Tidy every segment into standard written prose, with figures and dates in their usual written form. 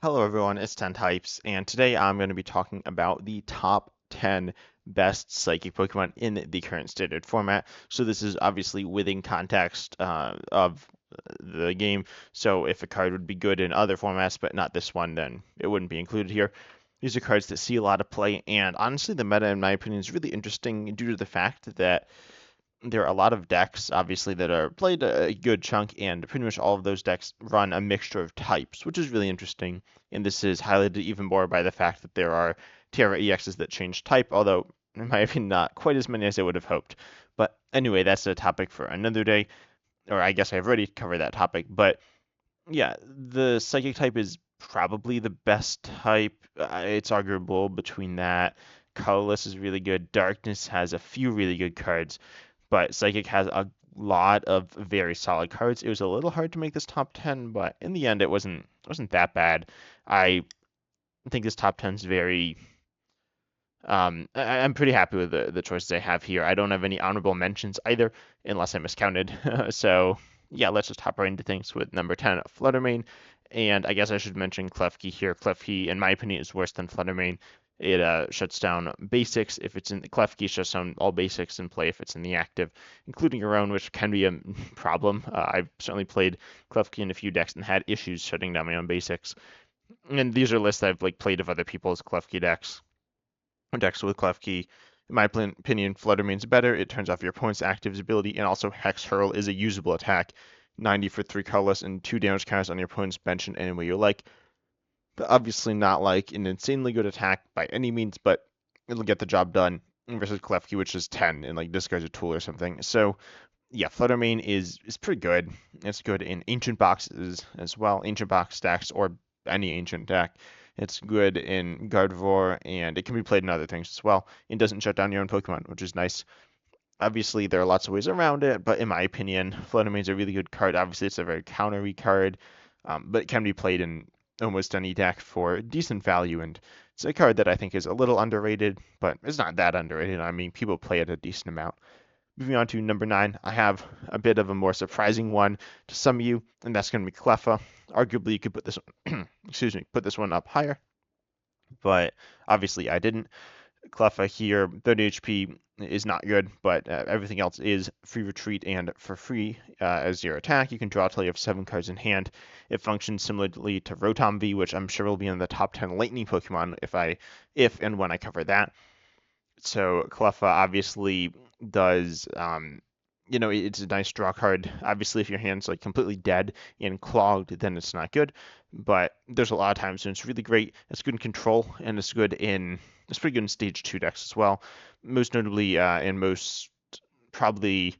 Hello everyone, it's 10 Types, and today I'm going to be talking about the top 10 best Psychic Pokemon in the current standard format. So this is obviously within context of the game, so if a card would be good in other formats but not this one, then it wouldn't be included here. These are cards that see a lot of play, and honestly the meta, in my opinion, is really interesting due to the fact that there are a lot of decks, obviously, that are played a good chunk, and pretty much all of those decks run a mixture of types, which is really interesting. And this is highlighted even more by the fact that there are Terra EXs that change type, although, in my opinion, not quite as many as I would have hoped. But anyway, that's a topic for another day, or I guess I've already covered that topic. But yeah, the Psychic type is probably the best type. It's arguable between that. Colorless is really good. Darkness has a few really good cards, but Psychic has a lot of very solid cards. It was a little hard to make this top 10, but in the end it wasn't that bad. I think this top 10 is very I'm pretty happy with the choices I have here. I don't have any honorable mentions either, unless I miscounted. So yeah, let's just hop right into things with number 10, Fluttermane. And I guess I should mention Klefki here. Klefki, in my opinion, is worse than Fluttermane. It shuts down basics if it's in the Klefki, shuts down all basics in play if it's in the active, including your own, which can be a problem. I've certainly played Klefki in a few decks and had issues shutting down my own basics. And these are lists I've played of other people's Klefki decks. Decks with Clefkey. In my opinion, Flutter means better. It turns off your opponent's active ability, and also Hex Hurl is a usable attack. 90 for 3 colorless and 2 damage counters on your opponent's bench in any way you like. But obviously not like an insanely good attack by any means, but it'll get the job done versus Klefki, which is 10 and discards a tool or something. So yeah, Fluttermane is pretty good. It's good in ancient boxes as well, ancient box stacks or any ancient deck. It's good in Gardevoir, and it can be played in other things as well. It doesn't shut down your own Pokemon, which is nice. Obviously, there are lots of ways around it, but in my opinion, Fluttermane's a really good card. Obviously, it's a very countery card, but it can be played in almost any deck for decent value, and it's a card that I think is a little underrated, but it's not that underrated. I mean, people play it a decent amount. Moving on to number 9, I have a bit of a more surprising one to some of you, and that's going to be Cleffa. Arguably, you could put this excuse me, put this one up higher, but obviously I didn't. Cleffa here, 30 HP is not good, but everything else is free retreat and for free as your attack. You can draw till you have 7 cards in hand. It functions similarly to Rotom V, which I'm sure will be in the top 10 Lightning Pokemon if and when I cover that. So Cleffa obviously does, it's a nice draw card. Obviously, if your hand's completely dead and clogged, then it's not good. But there's a lot of times when it's really great. It's good in control, and it's pretty good in stage 2 decks as well. Most notably, in most probably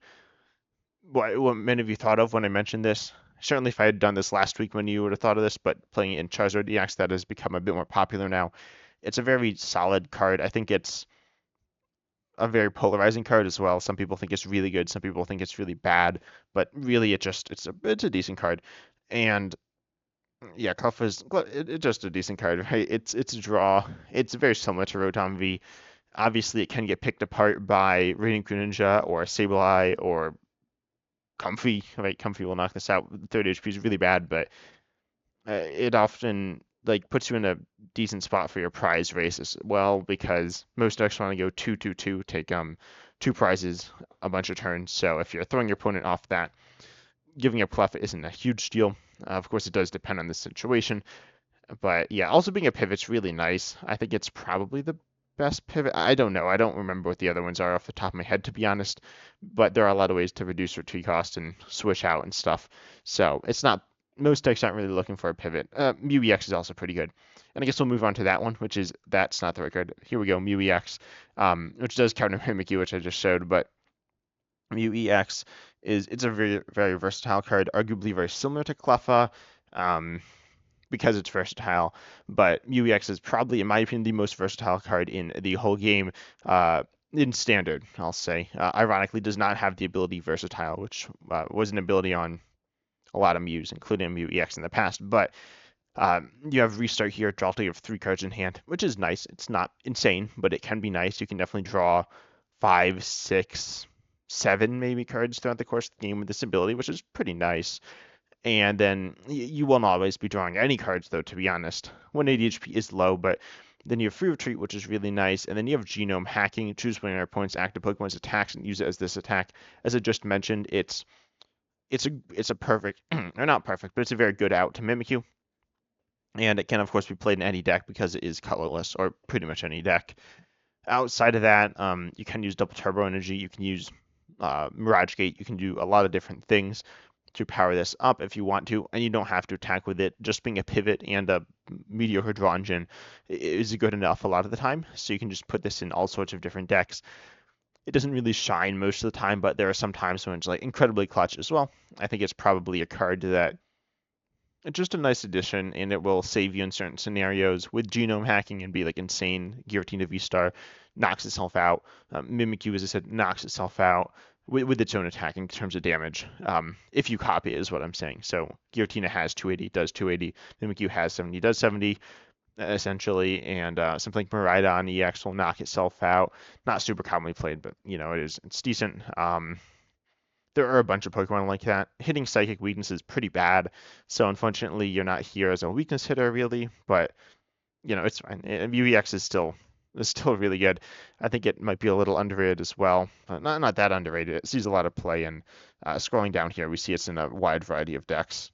what many of you thought of when I mentioned this. Certainly, if I had done this last week, many of you would have thought of this. But playing it in Charizard EX, that has become a bit more popular now. It's a very solid card. I think it's a very polarizing card as well. Some people think it's really good, some people think it's really bad, but really it's a decent card. And yeah, it's just a decent card, right? It's a draw. It's very similar to Rotom V. Obviously, it can get picked apart by Radiant Greninja or Sableye or Comfey. Right, Comfey will knock this out. 30 HP is really bad, but it often puts you in a decent spot for your prize race as well, because most decks want to go 2-2-2, take 2 prizes a bunch of turns. So if you're throwing your opponent off that, giving up Cleffa isn't a huge deal. Of course, it does depend on the situation, but yeah, also being a pivot's really nice. I think it's probably the best pivot. I don't know. I don't remember what the other ones are off the top of my head, to be honest. But there are a lot of ways to reduce retreat cost and swish out and stuff. So it's not most decks aren't really looking for a pivot. Mew EX is also pretty good. And I guess we'll move on to that one, which is that's not the record. Here we go, Mew EX, which does counter Mimikyu, which I just showed, but Mew EX it's a very very versatile card, arguably very similar to Cleffa. Um, because it's versatile, but Mew EX is probably, in my opinion, the most versatile card in the whole game. In standard, I'll say. Ironically, does not have the ability versatile, which was an ability on a lot of Mews, including Mew EX in the past. But you have restart here, draw till you have 3 cards in hand, which is nice. It's not insane, but it can be nice. You can definitely draw 5, 6, 7 maybe cards throughout the course of the game with this ability, which is pretty nice. And then you won't always be drawing any cards, though, to be honest. 180 HP is low, but then you have Free Retreat, which is really nice. And then you have Genome Hacking. Choose one of your opponent's active Pokemon's attacks and use it as this attack. As I just mentioned, it's a perfect, or not perfect, but it's a very good out to Mimikyu. And it can, of course, be played in any deck because it is colorless, or pretty much any deck. Outside of that, you can use Double Turbo Energy. You can use Mirage Gate. You can do a lot of different things to power this up if you want to, and you don't have to attack with it. Just being a pivot and a mediocre draw engine is good enough a lot of the time. So you can just put this in all sorts of different decks. It doesn't really shine most of the time, but there are some times when it's like incredibly clutch as well. I think it's probably a card that it's just a nice addition, and it will save you in certain scenarios. With genome hacking and be like insane, Giratina V-Star knocks itself out. Mimikyu, as I said, knocks itself out with its own attack in terms of damage. If you copy it, is what I'm saying. So Giratina has 280, does 280. Mimikyu has 70, does 70, essentially. And something like Miraidon EX will knock itself out. Not super commonly played, but it's decent. There are a bunch of Pokemon like that. Hitting Psychic weakness is pretty bad, so unfortunately you're not here as a weakness hitter really, but it's fine. And UEX is still really good. I think it might be a little underrated as well. Not that underrated. It sees a lot of play, and scrolling down here we see it's in a wide variety of decks.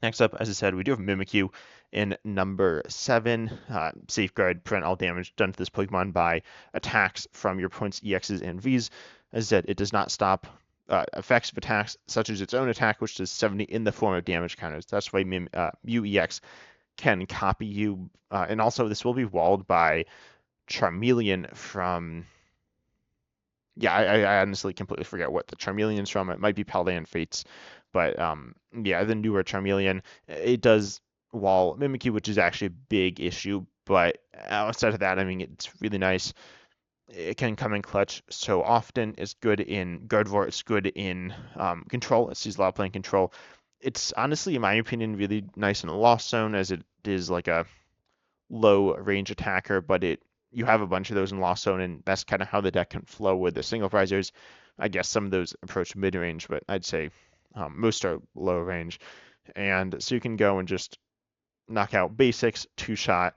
Next up, as I said, we do have Mimikyu in number 7. Safeguard, prevent all damage done to this Pokemon by attacks from your opponent's EXs and Vs. As I said, it does not stop effects of attacks, such as its own attack, which does 70 in the form of damage counters. That's why UEX can copy you. And also, this will be walled by Charmeleon from... Yeah, I honestly completely forget what the Charmeleon's from. It might be Paldean Fates. But yeah, the newer Charmeleon, it does wall Mimikyu, which is actually a big issue. But outside of that, I mean, it's really nice. It can come in clutch so often. It's good in Gardevoir. It's good in control. It sees a lot of play in control. It's honestly, in my opinion, really nice in a Lost Zone, as it is like a low range attacker, but you have a bunch of those in Lost Zone, and that's kind of how the deck can flow with the single prizers. I guess some of those approach mid range, but I'd say most are low range. And so you can go and just knock out basics, 2-shot,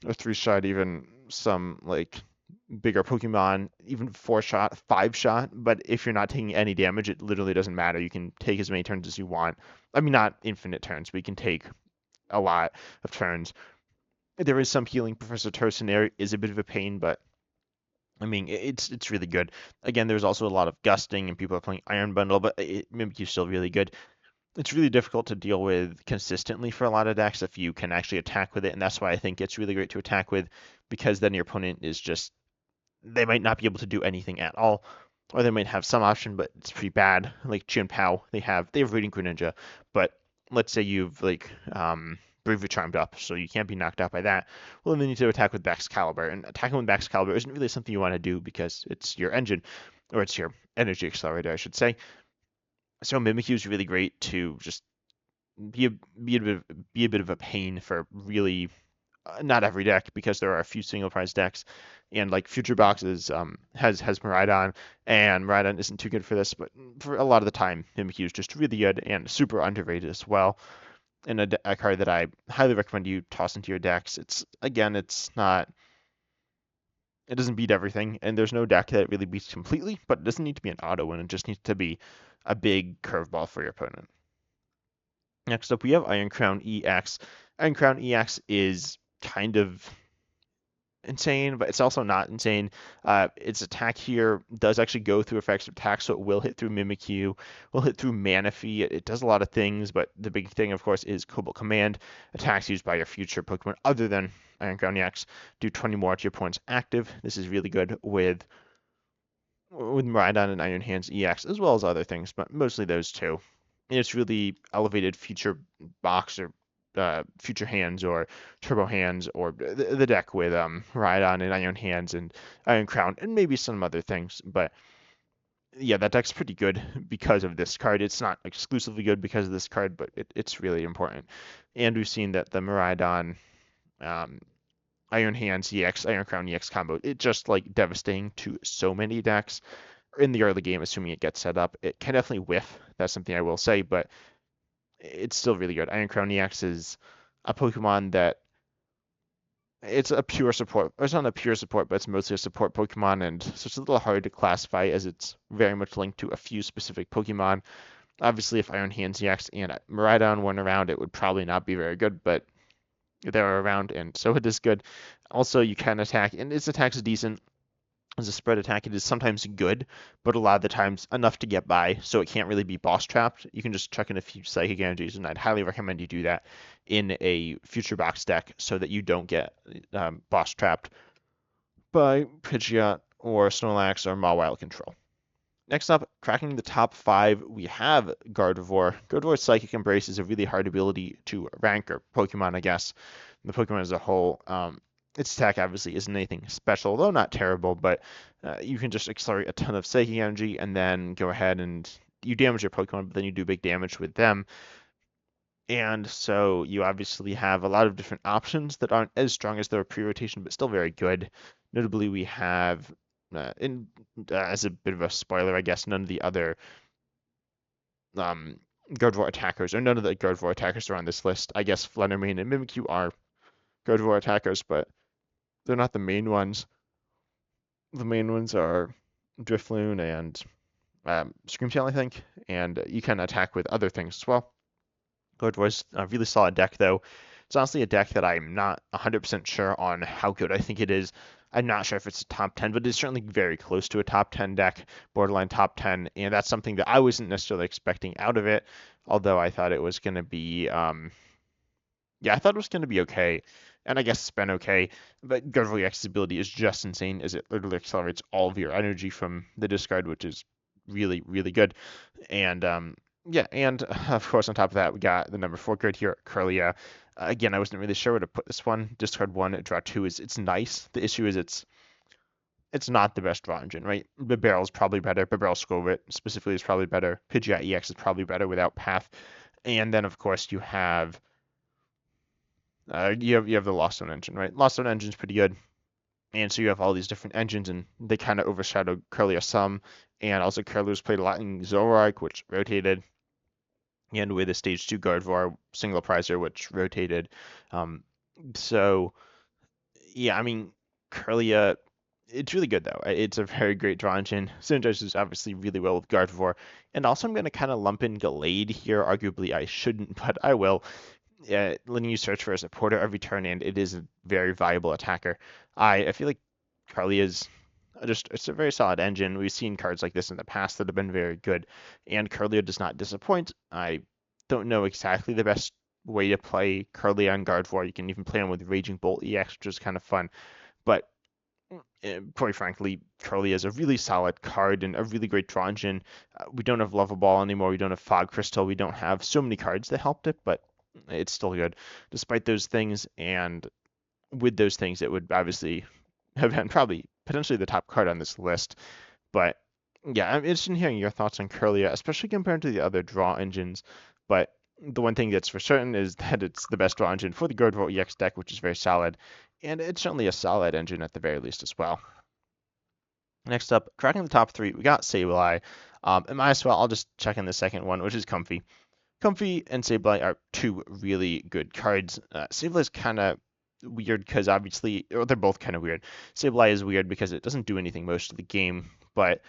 or 3-shot, even some like bigger Pokemon, even 4-shot, 5-shot. But if you're not taking any damage, it literally doesn't matter. You can take as many turns as you want. I mean, not infinite turns, but you can take a lot of turns. There is some healing. Professor Tercenary is a bit of a pain, but I mean, it's really good. Again, there's also a lot of gusting, and people are playing Iron Bundle, but Mimikyu's still really good. It's really difficult to deal with consistently for a lot of decks if you can actually attack with it, and that's why I think it's really great to attack with, because then your opponent is just, they might not be able to do anything at all, or they might have some option, but it's pretty bad. Like Chien-Pao, they have Reading Greninja, but let's say you've like Bravely Charmed up, so you can't be knocked out by that. Well, then you need to attack with Baxcalibur, and attacking with Baxcalibur isn't really something you want to do because it's your engine, or it's your energy accelerator, I should say. So Mimikyu is really great to just be a bit of a pain for really not every deck, because there are a few single prize decks, and like Future Boxes has Miraidon, and Miraidon isn't too good for this, but for a lot of the time Mimikyu is just really good and super underrated as well. And a card that I highly recommend you toss into your decks. It's not, it doesn't beat everything, and there's no deck that really beats completely, but it doesn't need to be an auto win. It just needs to be a big curveball for your opponent. Next up, we have Iron Crown EX. Iron Crown EX is kind of insane, but it's also not insane. Its attack here does actually go through effects of attack, so it will hit through Mimikyu, will hit through Manaphy. It does a lot of things, but the big thing, of course, is Cobalt Command. Attacks used by your future Pokemon other than Iron Crown EX do 20 more to your opponent's active. This is really good with Miraidon and Iron Hands EX, as well as other things, but mostly those two. And it's really elevated future box or future hands or turbo hands, or the deck with Rhydon and Iron Hands and Iron Crown and maybe some other things. But yeah, that deck's pretty good because of this card. It's not exclusively good because of this card, but it's really important. And we've seen that the Miraidon Iron Hands EX, Iron Crown EX combo, it's just like devastating to so many decks in the early game, assuming it gets set up. It can definitely whiff. That's something I will say, but it's still really good. Iron Crown EX is a Pokemon that it's a pure support. Or it's not a pure support, but it's mostly a support Pokemon, and so it's a little hard to classify as it's very much linked to a few specific Pokemon. Obviously, if Iron Hands EX and Miraidon weren't around, it would probably not be very good, but they're around, and so it is good. Also, you can attack, and its attack is decent. As a spread attack, it is sometimes good, but a lot of the times enough to get by, so it can't really be boss trapped. You can just chuck in a few psychic energies, and I'd highly recommend you do that in a future box deck so that you don't get boss trapped by Pidgeot or Snorlax or Mawile control. Next up, cracking the top 5, we have Gardevoir. Gardevoir's Psychic Embrace is a really hard ability to rank, or Pokemon, I guess. The Pokemon as a whole, its attack obviously isn't anything special, though not terrible, but you can just accelerate a ton of Psychic Energy and then go ahead and you damage your Pokemon, but then you do big damage with them. And so you obviously have a lot of different options that aren't as strong as their pre-rotation, but still very good. Notably, we have, as a bit of a spoiler, I guess, none of the other Gardevoir attackers, or none of the Gardevoir attackers are on this list. I guess Fluttermane and Mimikyu are Gardevoir attackers, but they're not the main ones. The main ones are Drifloon and Screamtail, I think, and you can attack with other things as well. Gardevoir's a really solid deck, though. It's honestly a deck that I'm not 100% sure on how good I think it is. I'm not sure if it's a top 10, but it's certainly very close to a top 10 deck, borderline top 10, and that's something that I wasn't necessarily expecting out of it, although I thought it was going to be, yeah, I thought it was going to be okay, and I guess it's been okay, but Gardevoir X's ability is just insane, as it literally accelerates all of your energy from the discard, which is really, really good, and yeah, and of course, on top of that, we got the number 4 card here, Kirlia. Again, I wasn't really sure where to put this one. Discard 1, draw 2 is it's nice. The issue is it's not the best draw engine, right? Barrel's probably better. Barrel Scorvit specifically is probably better. Pidgeot EX is probably better without Path. And then of course you have the Lost Zone engine, right? Lost Zone engine's pretty good. And so you have all these different engines, and they kind of overshadow Kirlia some. And also Kirlia's played a lot in Zoroark, which rotated, and with a stage 2 Gardevoir single prizer, which rotated. So, yeah, I mean, Kirlia, it's really good, though. It's a very great draw engine. Synergizes obviously really well with Gardevoir. And also, I'm going to kind of lump in Gallade here. Arguably, I shouldn't, but I will. Letting you search for a supporter every turn, and it is a very viable attacker. I feel like Kirlia is it's a very solid engine. We've seen cards like this in the past that have been very good, and Kirlia does not disappoint. I don't know exactly the best way to play Kirlia on Gardevoir. You can even play him with Raging Bolt EX, which is kind of fun. But quite frankly, Kirlia is a really solid card and a really great draw engine. We don't have Level Ball anymore. We don't have Fog Crystal. We don't have so many cards that helped it, but it's still good despite those things. And with those things, it would obviously have been probably potentially the top card on this list. But yeah, I'm interested in hearing your thoughts on Kirlia, especially compared to the other draw engines. But the one thing that's for certain is that it's the best draw engine for the Gardevoir EX deck, which is very solid. And it's certainly a solid engine at the very least as well. Next up, cracking the top 3, we got Sabai. And might as well, I'll just check in the second one, which is Comfey. Comfey and Sableye are 2 really good cards. Sableye is kind of weird because obviously, or they're both kind of weird. Sableye is weird because it doesn't do anything most of the game, but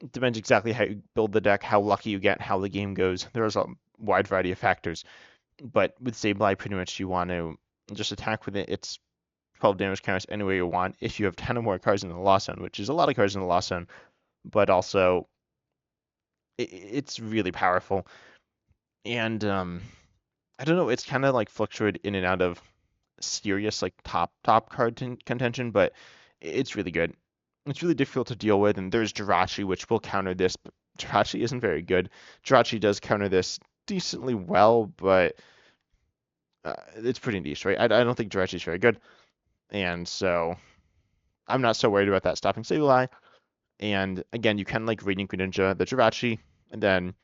it depends exactly how you build the deck, how lucky you get, how the game goes. There's a wide variety of factors. But with Sableye, pretty much you want to just attack with it. It's 12 damage counters any way you want if you have 10 or more cards in the Lost Zone, which is a lot of cards in the Lost Zone, but also it's really powerful. And I don't know, it's kind of like fluctuated in and out of serious like top card contention, but it's really good. It's really difficult to deal with, and there's Jirachi, which will counter this, but Jirachi isn't very good. Jirachi does counter this decently well, but it's pretty niche, right? I don't think Jirachi is very good, and so I'm not so worried about that stopping Sableye. And again, you can like Radiant Greninja the Jirachi, and then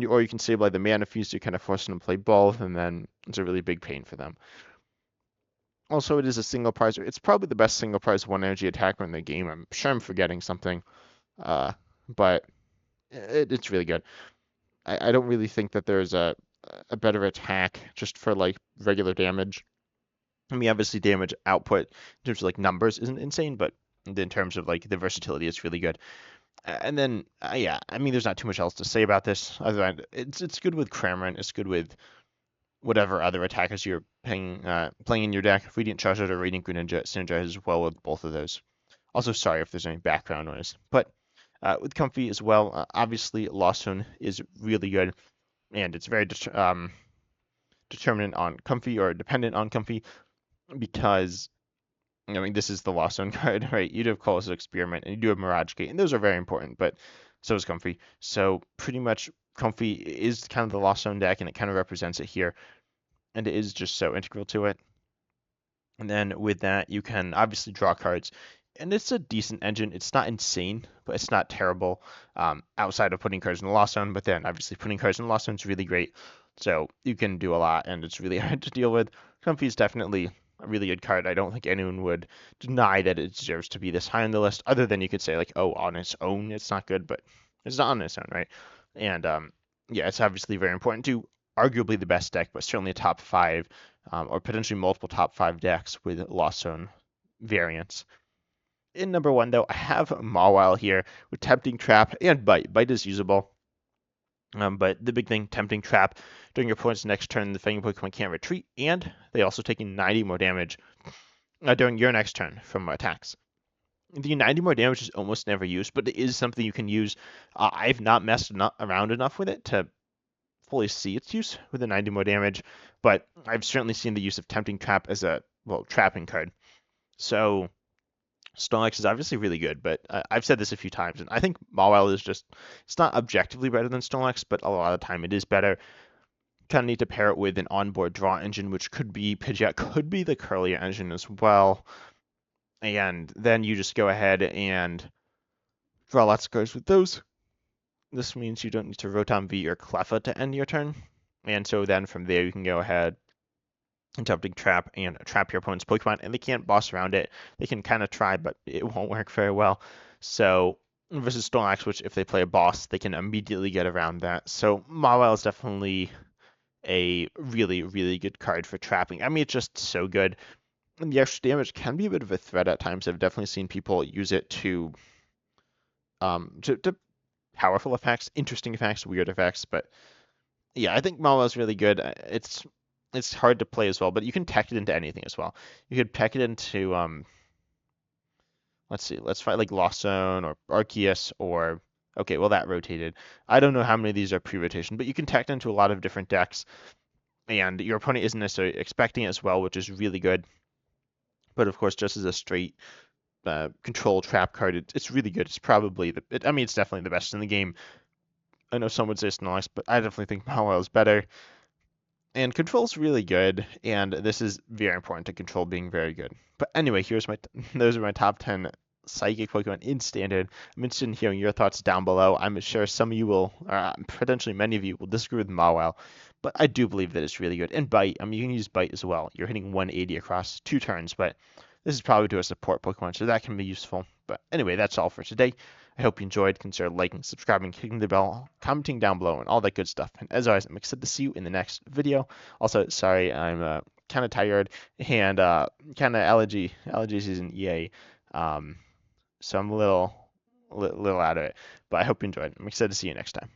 or you can Sableye the Mana Fuse to kind of force them to play both, and then it's a really big pain for them. Also, it is a single prize. It's probably the best single prize 1 energy attacker in the game. I'm sure I'm forgetting something, but it's really good. I don't really think that there's a a better attack just for like regular damage. I mean, obviously damage output in terms of like numbers isn't insane, but in terms of like the versatility, it's really good. And then yeah, I mean, there's not too much else to say about this other than it's good with Cramorant, it's good with whatever other attackers you're playing in your deck. Radiant Charizard or Radiant Greninja synergize well with both of those. Also, sorry if there's any background noise, but with Comfy as well, obviously Lost Zone is really good, and it's very determinant on Comfy or dependent on Comfy because I mean this is the Lost Zone card, right? You do have Colossus Experiment and you do have Mirage Gate, and those are very important, but so is Comfy. So pretty much Comfy is kind of the Lost Zone deck, and it kind of represents it here, and it is just so integral to it. And then with that, you can obviously draw cards. And it's a decent engine. It's not insane, but it's not terrible outside of putting cards in the Lost Zone. But then obviously putting cards in the Lost Zone is really great. So you can do a lot, and it's really hard to deal with. Comfy is definitely a really good card. I don't think anyone would deny that it deserves to be this high on the list, other than you could say, like, oh, on its own, it's not good, but it's not on its own, right? And yeah, it's obviously very important to arguably the best deck, but certainly a top five or potentially multiple top five decks with Lost Zone variants. In number one, though, I have Mawile here with Tempting Trap and Bite. Bite is usable, but the big thing, Tempting Trap, during your opponent's next turn, the Fanging Pokemon can't retreat, and they also take 90 more damage during your next turn from attacks. The 90 more damage is almost never used, but it is something you can use. I've not messed around enough with it to fully see its use with the 90 more damage, but I've certainly seen the use of Tempting Trap as a, well, trapping card. So Snorlax is obviously really good, but I've said this a few times, and I think Mawile is just, it's not objectively better than Snorlax, but a lot of the time it is better. Kind of need to pair it with an onboard draw engine, which could be Pidgeot, could be the Curlier engine as well. And then you just go ahead and draw lots of cards with those. This means you don't need to Rotom V or Cleffa to end your turn. And so then from there you can go ahead and Tempting Trap and trap your opponent's Pokemon, and they can't boss around it. They can kind of try, but it won't work very well. So versus Snorlax, which if they play a boss, they can immediately get around that. So Mawile is definitely a really, really good card for trapping. I mean, it's just so good. And the extra damage can be a bit of a threat at times. I've definitely seen people use it to powerful effects, interesting effects, weird effects. But yeah, I think Mawile is really good. It's hard to play as well, but you can tech it into anything as well. You could tech it into let's see, let's fight like Lost Zone or Arceus or okay, well that rotated. I don't know how many of these are pre-rotation, but you can tech it into a lot of different decks, and your opponent isn't necessarily expecting it as well, which is really good. But of course, just as a straight control trap card, it's really good. It's probably I mean, it's definitely the best in the game. I know some would say Snorlax, but I definitely think Mawile is better. And control's really good, and this is very important to control being very good. But anyway, here's my those are my top 10 psychic Pokemon in standard. I'm interested in hearing your thoughts down below. I'm sure some of you will, or potentially many of you will disagree with Mawile, but I do believe that it's really good. And Bite, I mean, you can use Bite as well. You're hitting 180 across 2 turns, but this is probably to a support Pokemon, so that can be useful. But anyway, that's all for today. I hope you enjoyed. Consider liking, subscribing, clicking the bell, commenting down below, and all that good stuff. And as always, I'm excited to see you in the next video. Also, sorry, I'm kind of tired and kind of allergy season, yay. So I'm a little out of it, but I hope you enjoyed. I'm excited to see you next time.